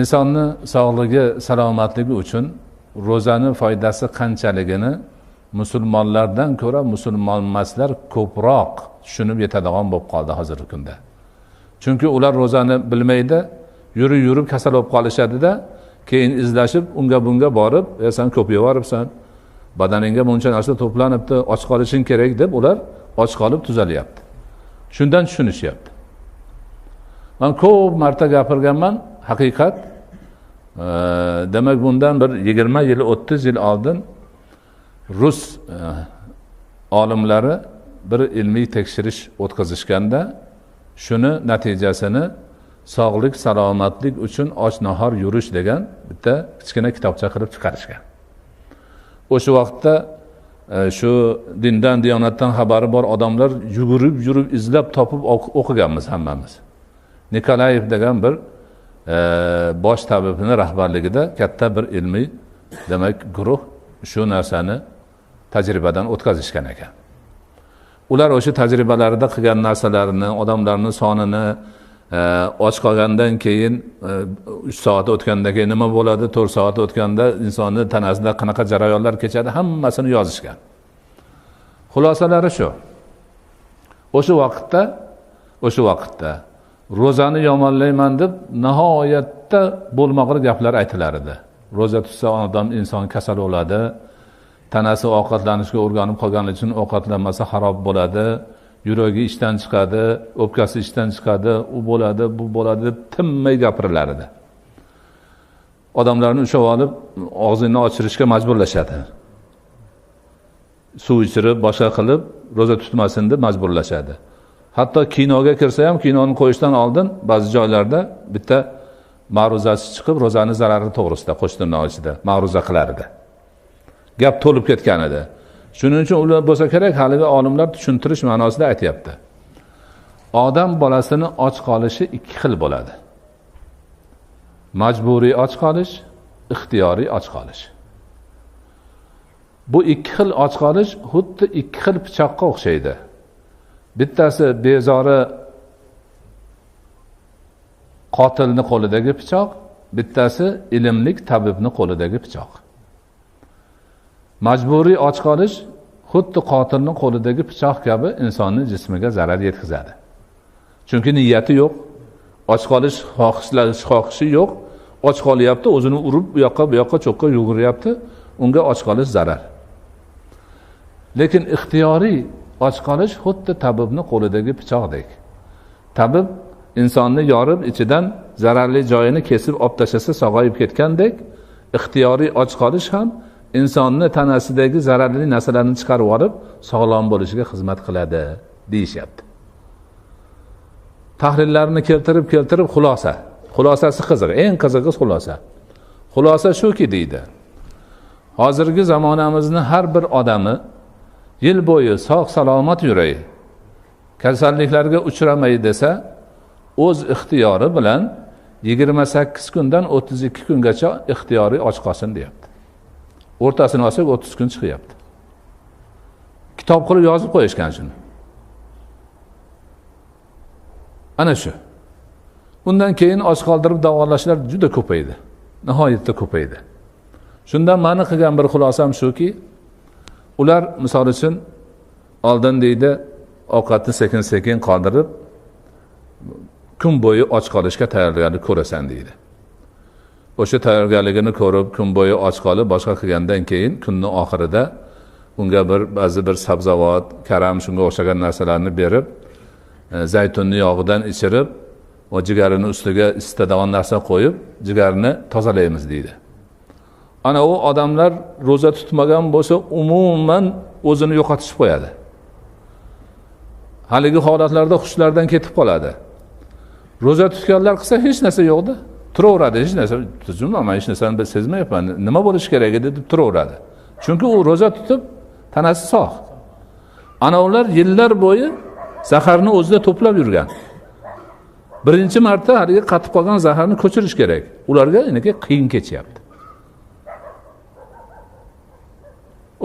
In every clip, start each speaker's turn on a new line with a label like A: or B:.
A: insonni sog'ligi, salomatligi uchun ro'zani foydasi qanchaligini musulmonlardan ko'ra musulmon emaslar ko'proq tushunib yetadigan bo'lib qoldi hozirgi kunda. Chunki ular ro'zani bilmaydi, yurib kasal bo'lib qolishadi-da, keyin izlashib unga bunga borib, sen ko'payaveribsan, badaningga buncha narsa to'planibdi, och qolishing kerak deb ular och qolib tuzalyapti. Shundan tushunishyapti. Men ko'p marta gapirganman, haqiqat. Demak bundan bir 20 yil, 30 yil oldin rus olimlari bir ilmiy tekshirish o'tkazishganda shuni natijasini sog'lik, salomatlik uchun och nahor yurish degan bitta kichkina kitobcha qilib chiqarishgan. O'sha vaqtda shu dindan, diyonatdan xabari bor odamlar yurib izlab topib o'qiganmiz hammamiz. Nikolayev degan bir bosh tabibning rahbarligida katta bir ilmiy demak guruh shu narsani tajribadan o'tkazishgan ekan. Ular o'sha tajribalarida qilgan narsalarini, odamlarning sonini och qolgandan keyin 3 soat o'tgandan keyin nima bo'ladi, 4 soat o'tganda insonning tanasida qanaqa jarayonlar kechadi, hammasini yozishgan. Xulosalari shu. O'sha vaqtda ro'zani yomonlayman deb nihoyatda bo'lmag'ur gaplar aytilar edi. Ro'za tutsa odam inson kasal bo'ladi, tanasi ovqatlanishga o'rganib qolganligi uchun ovqatlanmasa xarob bo'ladi, yuragi ishdan chiqadi, o'pkasi ishdan chiqadi, u bo'ladi, bu bo'ladi deb tinmay gapirilar edi. Odamlarni ushlab olib og'zini ochirishga majburlashadi. Suv ichirib, boshqa qilib ro'za tutmasin deb majburlashadi. Hatto kinoga kirsa ham kinoni qo'yishdan oldin ba'zi joylarda bitta ma'ruzasi chiqib ro'zani zarari to'g'risida qo'shtirnoq ichida ma'ruza qilar edi. Gap to'lib ketgan edi. Shuning uchun ular bo'lsa kerak, haligi olimlar tushuntirish ma'nosida aytayapti. Odam bolasini och qolishi 2 xil bo'ladi. Majburiy och qolish, ixtiyoriy och qolish. Bu 2 xil och qolish xuddi 2 xil pichoqqa o'xshaydi. Bittasi bezori qotilning qo'lidagi pichoq, bittasi ilmlik tabibning qo'lidagi pichoq. Majburiy och qolish xuddi qotilning qo'lidagi pichoq kabi insonning jismiga zarar yetkazadi. Chunki niyati yo'q, och qolish xohishi yo'q, och qolyapti, o'zini urib bu yoqqa cho'qqa yuguryapti, unga och qolish zarar. Lekin ixtiyoriy och qolish xuddi tabibning qo'lidagi pichoqdek. Tabib insonni yorib ichidan zararli joyini kesib olib tashlasa sog'ayib ketgandek, ixtiyoriy och qolish ham insonni tanasidagi zararli narsalarni chiqarib olib, sog'lom bo'lishiga xizmat qiladi, deyishyapti. Tahlillarni keltirib xulosasi qiziq, eng qizig'i xulosa. Xulosa shuki deydi. Hozirgi zamonamizning har bir odami yil bo'yi sog' salomat yuray, kasalliklarga uchramay desa, o'z ixtiyori bilan 28 kundan 32 kungacha ixtiyoriy och qolsin deyapti. O'rtasini olsak 30 kun chiqyapti. Kitob qilib yozib qo'yishgan shuni. Ana shu. Bundan keyin och qoldirib davolashlar juda ko'paydi. Nihoyatda ko'paydi. Shundan ma'ni qilgan bir xulosam shuki, ular misol uchun oldin deydi, ovqatni sekin-sekin qoldirib kun bo'yi och qolishga tayyorgarlik ko'rasan deydi. O'sha tayyorgarligini ko'rib, kun bo'yi och qolib boshqa qilgandan keyin kunning oxirida unga ba'zi bir sabzavot, karam shunga o'xshagan narsalarni berib, zaytunning yog'idan ichirib, va jigarini ustiga isitadigan narsa qo'yib, jigarni tozalaymiz deydi. Ana u odamlar ro'za tutmagan bo'lsa, umuman o'zini yo'qotib qo'yadi. Haligi holatlarda xushlardan ketib qoladi. Ro'za tutganlar qilsa hech narsa yo'qdi. Turaveradi, hech narsa tuzilmayman, hech narsani sezmayapman. Nima bo'lish kerak edi deb turaveradi. Chunki u ro'za tutib tanasi sog'. Ana ular yillar bo'yi zaharni o'zida to'plab yurgan. Birinchi marta haligi qatib qolgan zaharni ko'chirish kerak. Ularga nega qiyin kechyapti.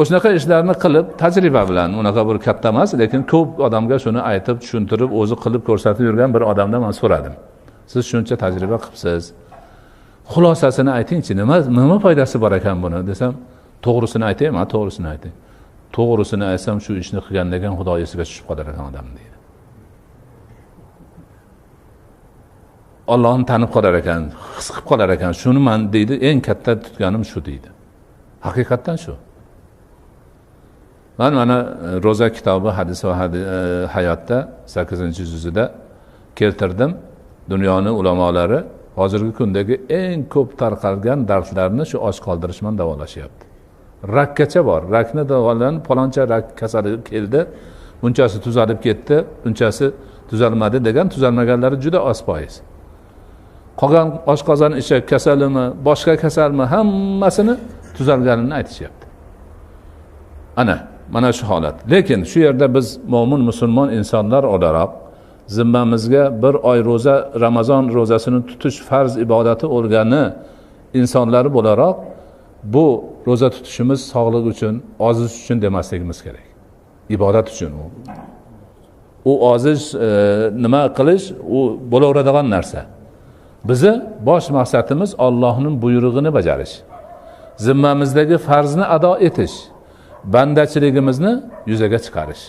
A: O'shanaqa ishlarni qilib, tajriba bilan, unaqa bir katta emas, lekin ko'p odamga shuni aytib, tushuntirib, o'zi qilib ko'rsatib yurgan bir odamdan men so'radim. Siz shuncha tajriba qilibsiz. xulosasini aytingchi, nima foydasi bor ekan buni desam, to'g'risini aytaymi? To'g'risini aytay. To'g'risini aytsam shu ishni qilgandan keyin Xudo esiga tushib qolar ekan odam deydi. Allohni tanib qolar ekan, his qilib qolar ekan. Shuni men deydi, eng katta tutganim shu deydi. Haqiqatan shu. Mana ro'za kitobi hadis va hayotda 8-juzida keltirdim. Dunyoning ulamolari hozirgi kundagi eng ko'p tarqalgan dardlarni shu och qoldirish bilan davolashyapti. Rakkacha bor. Rakni davolanib, faloncha rak kasali keldi, bunchasi tuzalib ketdi, bunchasi tuzalmadi degan tuzalmaganlari juda oz foiz. Qolgan oshqozon ichak kasalimi, boshqa kasalmi, hammasini tuzalganini aytishyapti. Mana shu holat. Lekin shu yerda biz mo'min musulmon insonlar o'laroq zimmamizga bir oy ro'za, Ramazon ro'zasini tutish farz ibodati bo'lgani insonlari bo'laroq bu ro'za tutishimiz sog'lik uchun, ozish uchun demasligimiz kerak. Ibodat uchun u ozish nima qilish, u bo'laveradigan narsa. Bizi bosh maqsadimiz Allohning buyrug'ini bajarish. Zimmamizdagi farzni ado etish, bandachiligimizni yuzaga chiqarish.